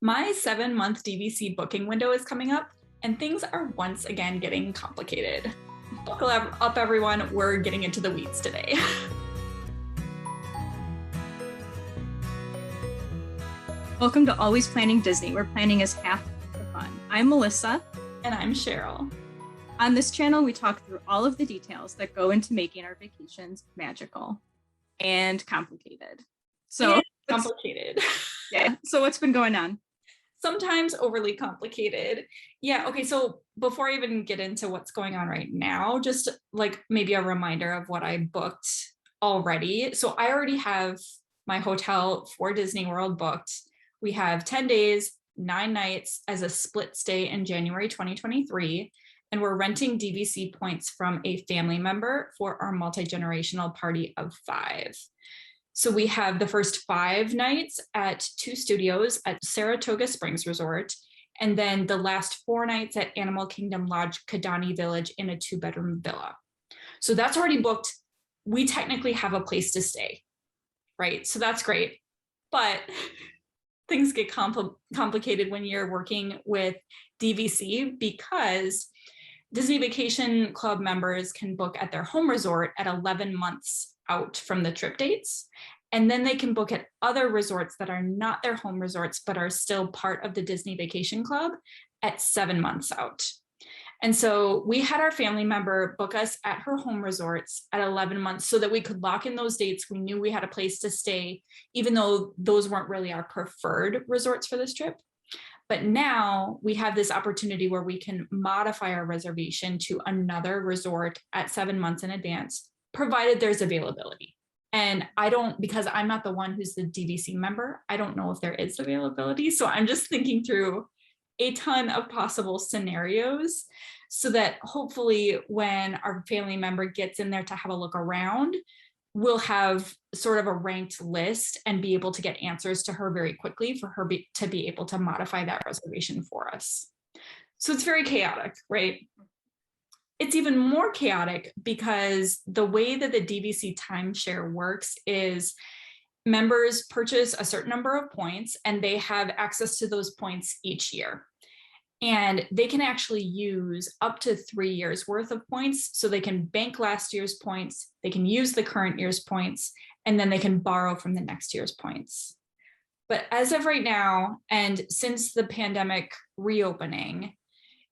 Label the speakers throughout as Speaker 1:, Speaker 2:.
Speaker 1: My 7-month DVC booking window is coming up, and things are once again getting complicated. Buckle up, everyone. We're getting into the weeds today.
Speaker 2: Welcome to Always Planning Disney, where planning is half the fun. I'm Melissa.
Speaker 1: And I'm Cheryl.
Speaker 2: On this channel, we talk through all of the details that go into making our vacations magical and complicated.
Speaker 1: Complicated.
Speaker 2: Yeah. So what's been going on?
Speaker 1: Sometimes overly complicated. Yeah. Okay. So before I even get into what's going on right now, just like maybe a reminder of what I booked already. So I already have my hotel for Disney World booked. We have 10 days, 9 nights as a split stay in January 2023. And we're renting DVC points from a family member for our multi-generational party of 5. So we have the first 5 nights at 2 studios at Saratoga Springs Resort, and then the last 4 nights at Animal Kingdom Lodge Kidani Village in a 2-bedroom villa. So that's already booked. We technically have a place to stay, right? So that's great. But things get complicated when you're working with DVC because Disney Vacation Club members can book at their home resort at 11 months out from the trip dates. And then they can book at other resorts that are not their home resorts, but are still part of the Disney Vacation Club at 7 months out. And so we had our family member book us at her home resorts at 11 months so that we could lock in those dates. We knew we had a place to stay, even though those weren't really our preferred resorts for this trip. But now we have this opportunity where we can modify our reservation to another resort at 7 months in advance, provided there's availability. And because I'm not the one who's the DVC member, I don't know if there is availability. So I'm just thinking through a ton of possible scenarios so that hopefully when our family member gets in there to have a look around, we'll have sort of a ranked list and be able to get answers to her very quickly for her to be able to modify that reservation for us. So it's very chaotic, right? It's even more chaotic because the way that the DVC timeshare works is members purchase a certain number of points and they have access to those points each year. And they can actually use up to 3 years worth of points. So they can bank last year's points, they can use the current year's points, and then they can borrow from the next year's points. But as of right now, and since the pandemic reopening,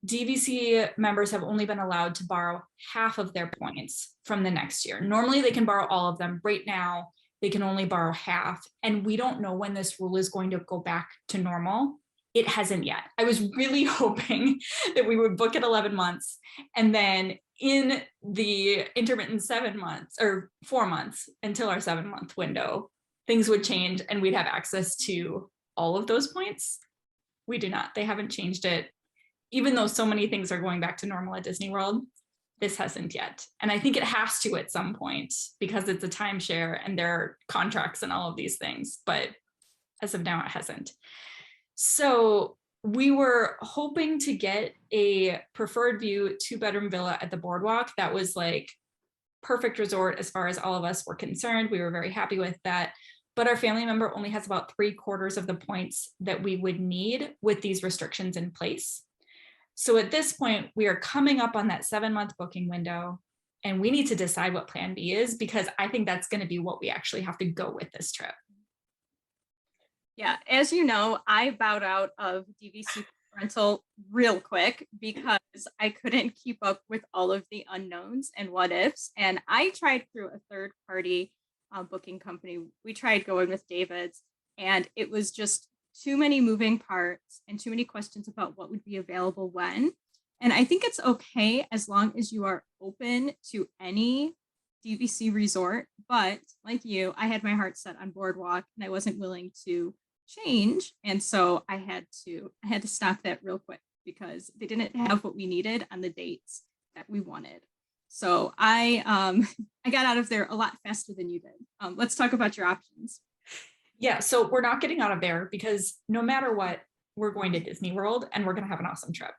Speaker 1: DVC members have only been allowed to borrow half of their points from the next year. Normally they can borrow all of them. Right now, they can only borrow half. And we don't know when this rule is going to go back to normal. It hasn't yet. I was really hoping that we would book at 11 months and then in the intermittent 7 months or 4 months until our 7-month window, things would change and we'd have access to all of those points. We do not. They haven't changed it. Even though so many things are going back to normal at Disney World, this hasn't yet. And I think it has to at some point because it's a timeshare and there are contracts and all of these things. But as of now, it hasn't. So we were hoping to get a preferred view 2-bedroom villa at the Boardwalk. That was like perfect resort as far as all of us were concerned. We were very happy with that. But our family member only has about 3/4 of the points that we would need with these restrictions in place. So at this point, we are coming up on that 7-month booking window, and we need to decide what plan B is, because I think that's going to be what we actually have to go with this trip.
Speaker 2: Yeah, as you know, I bowed out of DVC rental real quick because I couldn't keep up with all of the unknowns and what ifs. And I tried through a third-party booking company. We tried going with David's, and it was just too many moving parts and too many questions about what would be available when. And I think it's okay as long as you are open to any DVC resort. But like you, I had my heart set on Boardwalk and I wasn't willing to change. And so I had to stop that real quick because they didn't have what we needed on the dates that we wanted. So I got out of there a lot faster than you did. Let's talk about your options.
Speaker 1: Yeah, so we're not getting out of there because no matter what, we're going to Disney World and we're going to have an awesome trip.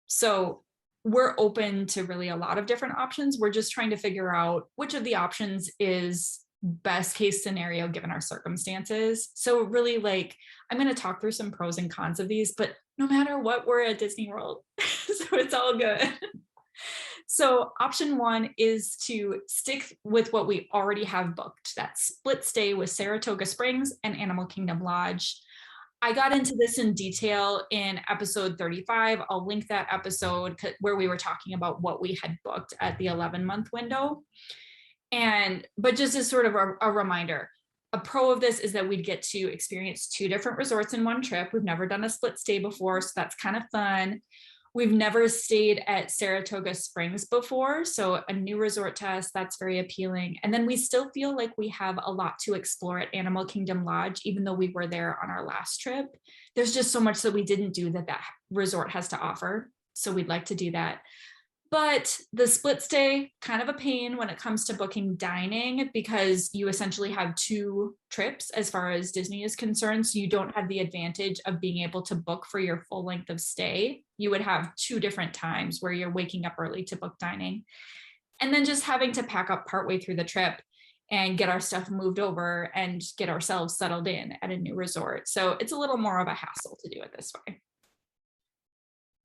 Speaker 1: So we're open to really a lot of different options. We're just trying to figure out which of the options is best case scenario given our circumstances. So really, like, I'm going to talk through some pros and cons of these, but no matter what, we're at Disney World. So it's all good. So option one is to stick with what we already have booked, that split stay with Saratoga Springs and Animal Kingdom Lodge. I got into this in detail in episode 35. I'll link that episode where we were talking about what we had booked at the 11-month window. But just as sort of a reminder, a pro of this is that we'd get to experience 2 different resorts in one trip. We've never done a split stay before, so that's kind of fun. We've never stayed at Saratoga Springs before, so a new resort to us, that's very appealing. And then we still feel like we have a lot to explore at Animal Kingdom Lodge, even though we were there on our last trip. There's just so much that we didn't do that resort has to offer, so we'd like to do that. But the split stay, kind of a pain when it comes to booking dining, because you essentially have 2 trips as far as Disney is concerned. So you don't have the advantage of being able to book for your full length of stay. You would have 2 different times where you're waking up early to book dining. And then just having to pack up partway through the trip and get our stuff moved over and get ourselves settled in at a new resort. So it's a little more of a hassle to do it this way.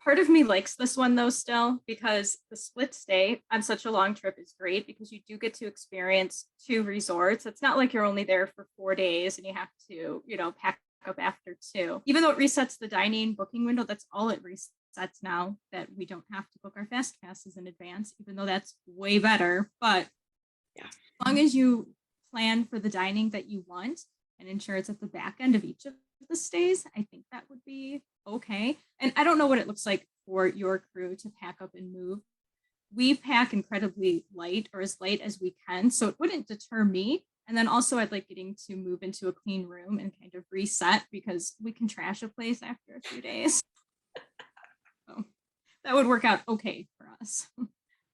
Speaker 2: Part of me likes this one though still, because the split stay on such a long trip is great because you do get to experience 2 resorts. It's not like you're only there for 4 days and you have to, pack up after 2. Even though it resets the dining booking window, that's all it resets now, that we don't have to book our fast passes in advance, even though that's way better. But yeah, as long as you plan for the dining that you want and ensure it's at the back end of each of the stays, I think that would be okay. And I don't know what it looks like for your crew to pack up and move. We pack incredibly light, or as light as we can, so it wouldn't deter me. And then also I'd like getting to move into a clean room and kind of reset, because we can trash a place after a few days. So that would work out okay for us.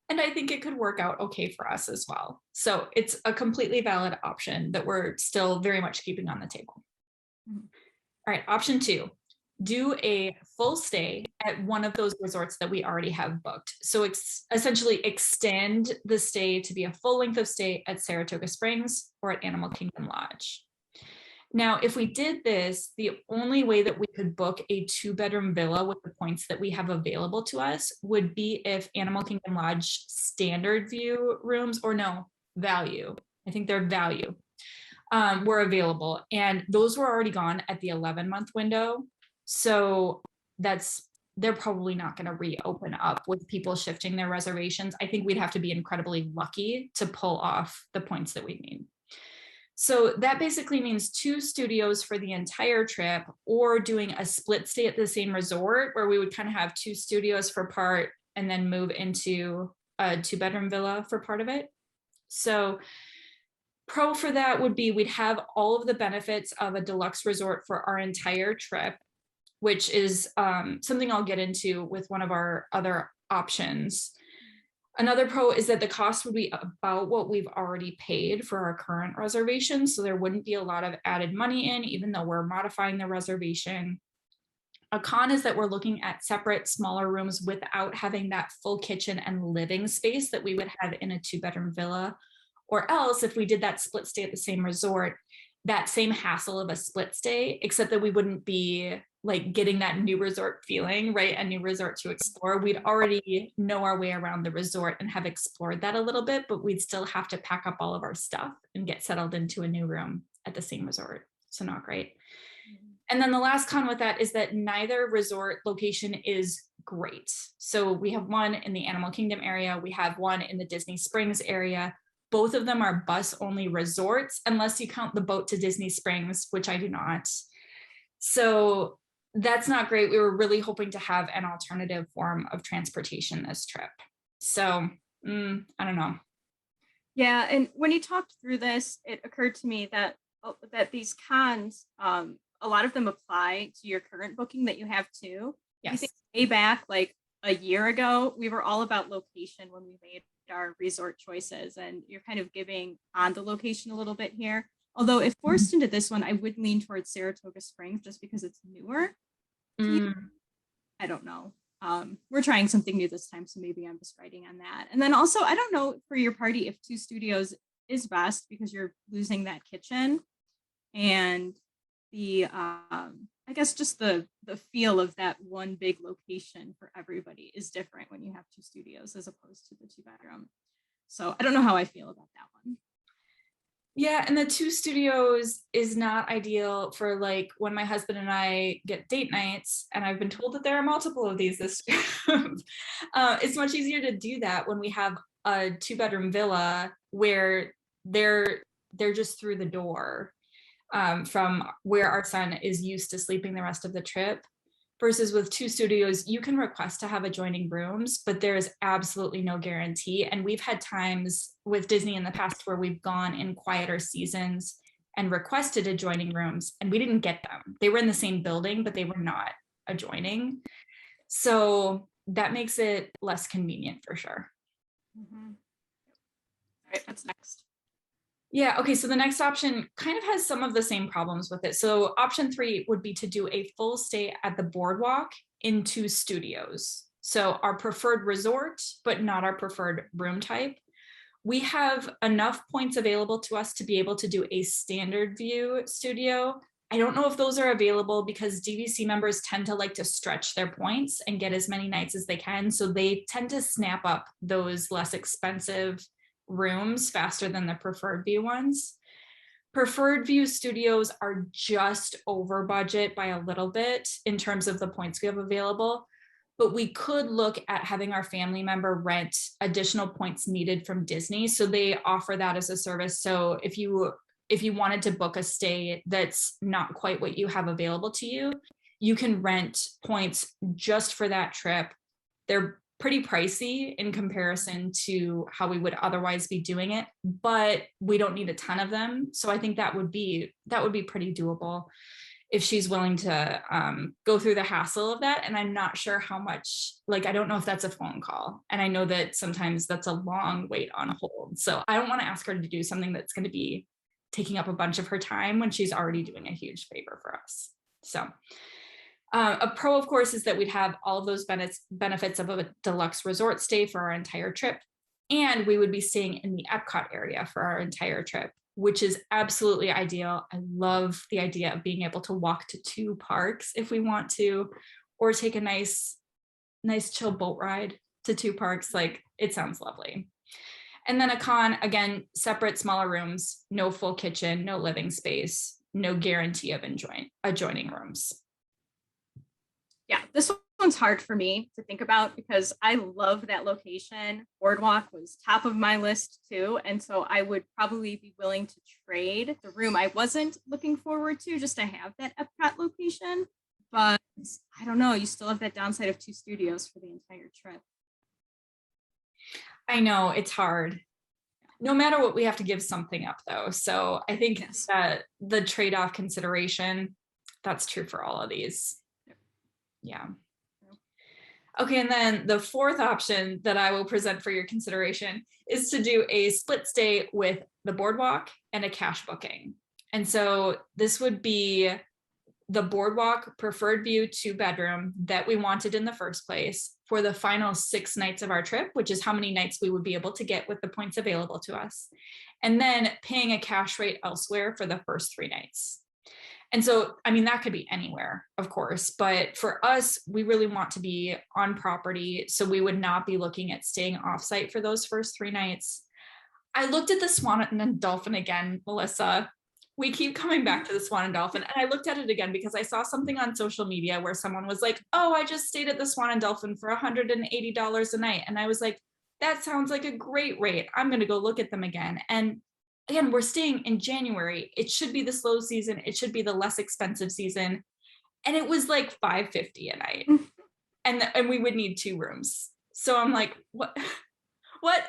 Speaker 1: And I think it could work out okay for us as well. So it's a completely valid option that we're still very much keeping on the table. Mm-hmm. All right, option 2, do a full stay at one of those resorts that we already have booked. So essentially extend the stay to be a full length of stay at Saratoga Springs or at Animal Kingdom Lodge. Now, if we did this, the only way that we could book a 2-bedroom villa with the points that we have available to us would be if Animal Kingdom Lodge standard view rooms, or no, value, I think they're value, were available, and those were already gone at the 11-month window. So they're probably not going to reopen up with people shifting their reservations. I think we'd have to be incredibly lucky to pull off the points that we need. So that basically means 2 studios for the entire trip, or doing a split stay at the same resort where we would kind of have 2 studios for part and then move into a 2-bedroom villa for part of it. So pro for that would be we'd have all of the benefits of a deluxe resort for our entire trip, which is something I'll get into with one of our other options. Another pro is that the cost would be about what we've already paid for our current reservation. So there wouldn't be a lot of added money in, even though we're modifying the reservation. A con is that we're looking at separate, smaller rooms without having that full kitchen and living space that we would have in a 2-bedroom villa. Or else, if we did that split stay at the same resort, that same hassle of a split stay, except that we wouldn't be like getting that new resort feeling, right? A new resort to explore. We'd already know our way around the resort and have explored that a little bit, but we'd still have to pack up all of our stuff and get settled into a new room at the same resort. So not great. And then the last con with that is that neither resort location is great. So we have one in the Animal Kingdom area. We have one in the Disney Springs area. Both of them are bus-only resorts, unless you count the boat to Disney Springs, which I do not. So that's not great. We were really hoping to have an alternative form of transportation this trip. So I don't know.
Speaker 2: Yeah, and when you talked through this, it occurred to me that these cons, a lot of them apply to your current booking that you have too.
Speaker 1: Yes.
Speaker 2: I think way back, like a year ago, we were all about location when we made our resort choices, and you're kind of giving on the location a little bit here. Although if forced into this one, I would lean towards Saratoga Springs just because it's newer. I don't know. We're trying something new this time, so maybe I'm just writing on that. And then also, I don't know for your party if 2 studios is best because you're losing that kitchen, and the I guess just the feel of that one big location for everybody is different when you have two studios as opposed to the two bedroom. So I don't know how I feel about that one.
Speaker 1: Yeah, and the two studios is not ideal for like when my husband and I get date nights, and I've been told that there are multiple of these this year. It's much easier to do that when we have a 2-bedroom villa where they're just through the door from where our son is used to sleeping the rest of the trip. Versus with two studios, you can request to have adjoining rooms, but there is absolutely no guarantee. And we've had times with Disney in the past where we've gone in quieter seasons and requested adjoining rooms, and we didn't get them. They were in the same building, but they were not adjoining. So that makes it less convenient for sure.
Speaker 2: Mm-hmm. All right, what's next?
Speaker 1: Yeah, okay, so the next option kind of has some of the same problems with it. So option 3 would be to do a full stay at the Boardwalk in 2 studios. So our preferred resort, but not our preferred room type. We have enough points available to us to be able to do a standard view studio. I don't know if those are available because DVC members tend to like to stretch their points and get as many nights as they can. So they tend to snap up those less expensive rooms faster than the preferred view ones. Preferred view studios are just over budget by a little bit in terms of the points we have available, but we could look at having our family member rent additional points needed from Disney. So they offer that as a service. So if you wanted to book a stay that's not quite what you have available to you, you can rent points just for that trip. They're pretty pricey in comparison to how we would otherwise be doing it, but we don't need a ton of them. So I think that would be pretty doable if she's willing to go through the hassle of that. And I'm not sure how much, like, I don't know if that's a phone call. And I know that sometimes that's a long wait on hold. So I don't want to ask her to do something that's going to be taking up a bunch of her time when she's already doing a huge favor for us. So a pro, of course, is that we'd have all of those benefits of a deluxe resort stay for our entire trip. And we would be staying in the Epcot area for our entire trip, which is absolutely ideal. I love the idea of being able to walk to 2 parks if we want to, or take a nice chill boat ride to 2 parks. Like, it sounds lovely. And then a con, again, separate smaller rooms, no full kitchen, no living space, no guarantee of adjoining rooms.
Speaker 2: Yeah, this one's hard for me to think about because I love that location. Boardwalk was top of my list too. And so I would probably be willing to trade the room I wasn't looking forward to just to have that Epcot location. But I don't know, you still have that downside of 2 studios for the entire trip.
Speaker 1: I know, it's hard. No matter what, we have to give something up though. So I think
Speaker 2: Yes.
Speaker 1: that the trade-off consideration, that's true for all of these. Yeah. Okay, and then the 4th option that I will present for your consideration is to do a split stay with the Boardwalk and a cash booking. And so this would be the Boardwalk preferred view 2-bedroom that we wanted in the first place for the final 6 nights of our trip, which is how many nights we would be able to get with the points available to us. And then paying a cash rate elsewhere for the first 3 nights. And so, I mean, that could be anywhere, of course, but for us, we really want to be on property. So we would not be looking at staying offsite for those first 3 nights. I looked at the Swan and Dolphin again, Melissa. We keep coming back to the Swan and Dolphin. And I looked at it again because I saw something on social media where someone was like, oh, I just stayed at the Swan and Dolphin for $180 a night. And I was like, that sounds like a great rate. I'm going to go look at them again. And again, we're staying in January. It should be the slow season. It should be the less expensive season. And it was like $550 a night. And we would need 2 rooms. So I'm like, what?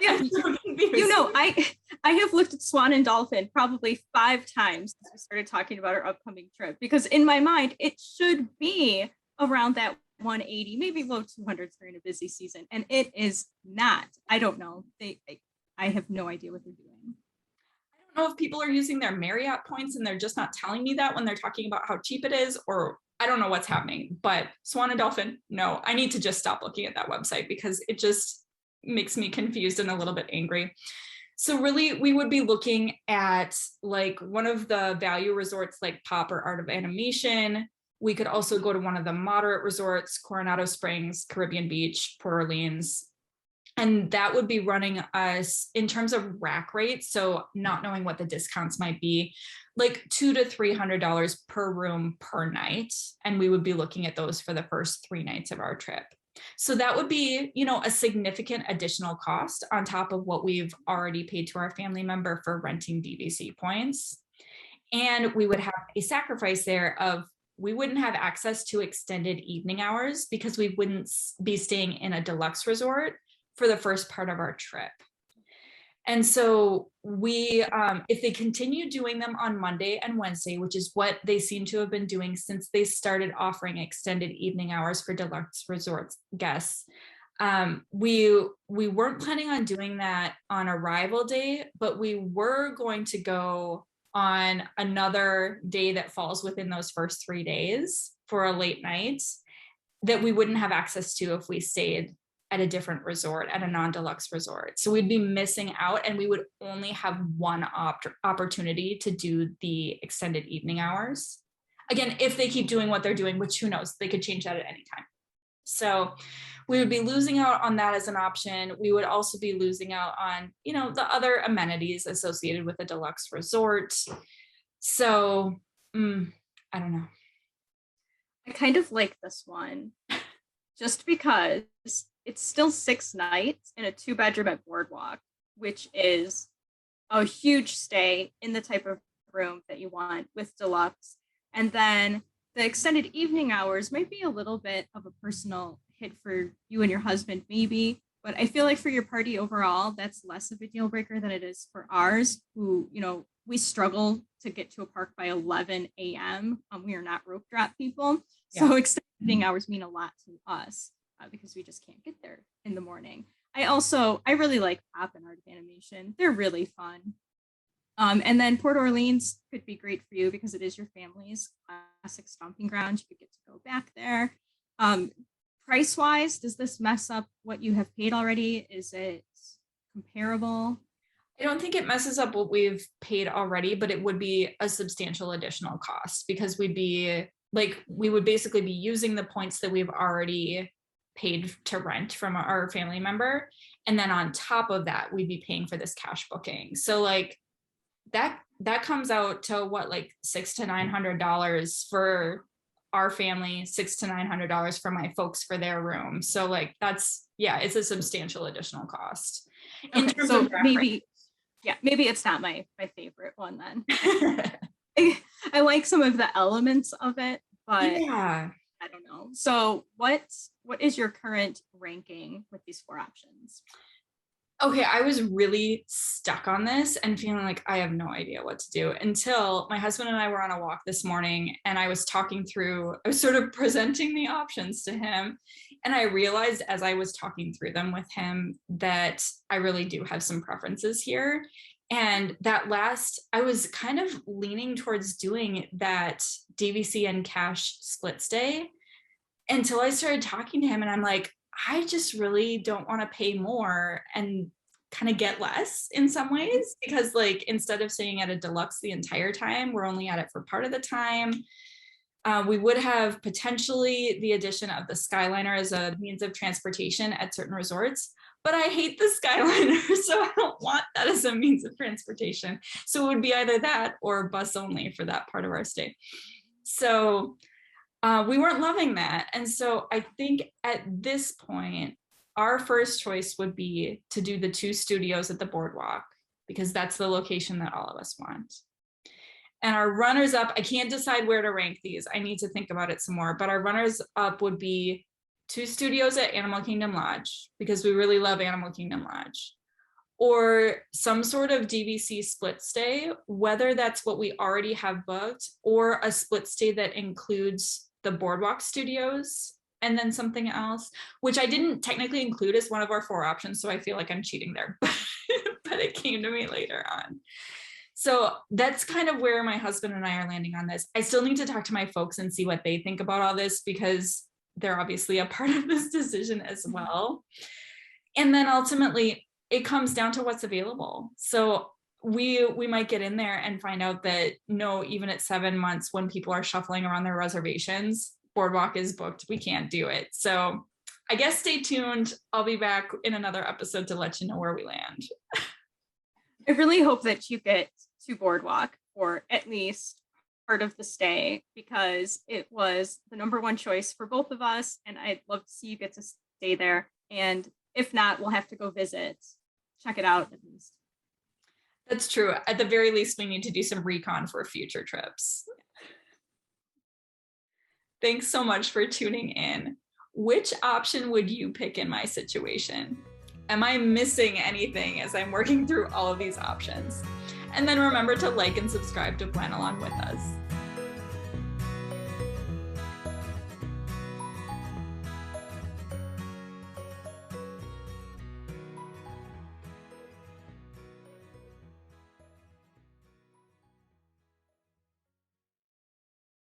Speaker 2: Yeah. You know, I have looked at Swan and Dolphin probably 5 times since we started talking about our upcoming trip, because in my mind, it should be around that 180, maybe low 200s during a busy season. And it is not. I don't know. I have no idea what they're doing.
Speaker 1: I don't know if people are using their Marriott points and they're just not telling me that when they're talking about how cheap it is, or I don't know what's happening. But Swan and Dolphin, no, I need to just stop looking at that website because it just makes me confused and a little bit angry. So really, we would be looking at like one of the value resorts like Pop or Art of Animation. We could also go to one of the moderate resorts, Coronado Springs, Caribbean Beach, Port Orleans. And that would be running us in terms of rack rates. So not knowing what the discounts might be, like $200 to $300 per room per night. And we would be looking at those for the first 3 nights of our trip. So that would be, a significant additional cost on top of what we've already paid to our family member for renting DVC points. And we would have a sacrifice there of we wouldn't have access to extended evening hours because we wouldn't be staying in a deluxe resort for the first part of our trip. And so we, if they continue doing them on Monday and Wednesday, which is what they seem to have been doing since they started offering extended evening hours for deluxe resorts guests, we weren't planning on doing that on arrival day, but we were going to go on another day that falls within those first 3 days for a late night that we wouldn't have access to if we stayed at a different resort, at a non-deluxe resort. So we'd be missing out, and we would only have one opportunity to do the extended evening hours. Again, if they keep doing what they're doing, which who knows, they could change that at any time. So we would be losing out on that as an option. We would also be losing out on, the other amenities associated with a deluxe resort. So I don't know.
Speaker 2: I kind of like this one just because it's still 6 nights in a 2-bedroom at Boardwalk, which is a huge stay in the type of room that you want with deluxe. And then the extended evening hours might be a little bit of a personal hit for you and your husband, maybe. But I feel like for your party overall, that's less of a deal breaker than it is for ours, who, we struggle to get to a park by 11 a.m. We are not rope drop people. So extended evening hours mean a lot to us because we just can't get there in the morning. I really like Pop and Art of Animation. They're really fun. And then Port Orleans could be great for you because it is your family's classic stomping ground. You could get to go back there. Price wise, does this mess up what you have paid already? Is it comparable?
Speaker 1: I don't think it messes up what we've paid already, but it would be a substantial additional cost because we would basically be using the points that we've already paid to rent from our family member. And then on top of that, we'd be paying for this cash booking. So like that comes out to what, like $600 to $900 for our family, $600 to $900 for my folks for their room. So like it's a substantial additional cost. In terms of
Speaker 2: maybe it's not my favorite one then. I like some of the elements of it, but I don't know. So what is your current ranking with these 4 options?
Speaker 1: Okay, I was really stuck on this and feeling like I have no idea what to do until my husband and I were on a walk this morning, and I was sort of presenting the options to him. And I realized as I was talking through them with him that I really do have some preferences here. And I was kind of leaning towards doing that DVC and cash split stay until I started talking to him, and I'm like, I just really don't want to pay more and kind of get less in some ways, because like instead of staying at a deluxe the entire time, we're only at it for part of the time. We would have potentially the addition of the Skyliner as a means of transportation at certain resorts, but I hate the Skyliner, so I don't want that as a means of transportation. So it would be either that or bus only for that part of our stay. So we weren't loving that. And so I think at this point, our first choice would be to do the 2 studios at the Boardwalk, because that's the location that all of us want. And our runners up, I can't decide where to rank these. I need to think about it some more, but our runners up would be 2 studios at Animal Kingdom Lodge, because we really love Animal Kingdom Lodge, or some sort of DVC split stay, whether that's what we already have booked or a split stay that includes the Boardwalk studios and then something else, which I didn't technically include as one of our 4 options. So I feel like I'm cheating there, but it came to me later on. So that's kind of where my husband and I are landing on this. I still need to talk to my folks and see what they think about all this, because they're obviously a part of this decision as well. And then ultimately, it comes down to what's available. So we might get in there and find out that no, even at 7 months when people are shuffling around their reservations, Boardwalk is booked. We can't do it. So I guess stay tuned. I'll be back in another episode to let you know where we land.
Speaker 2: I really hope that you get to Boardwalk for at least part of the stay, because it was the number one choice for both of us, and I'd love to see you get to stay there. And if not, we'll have to go visit. Check it out at least.
Speaker 1: That's true. At the very least, we need to do some recon for future trips. Thanks so much for tuning in. Which option would you pick in my situation? Am I missing anything as I'm working through all of these options? And then remember to like and subscribe to plan along with us.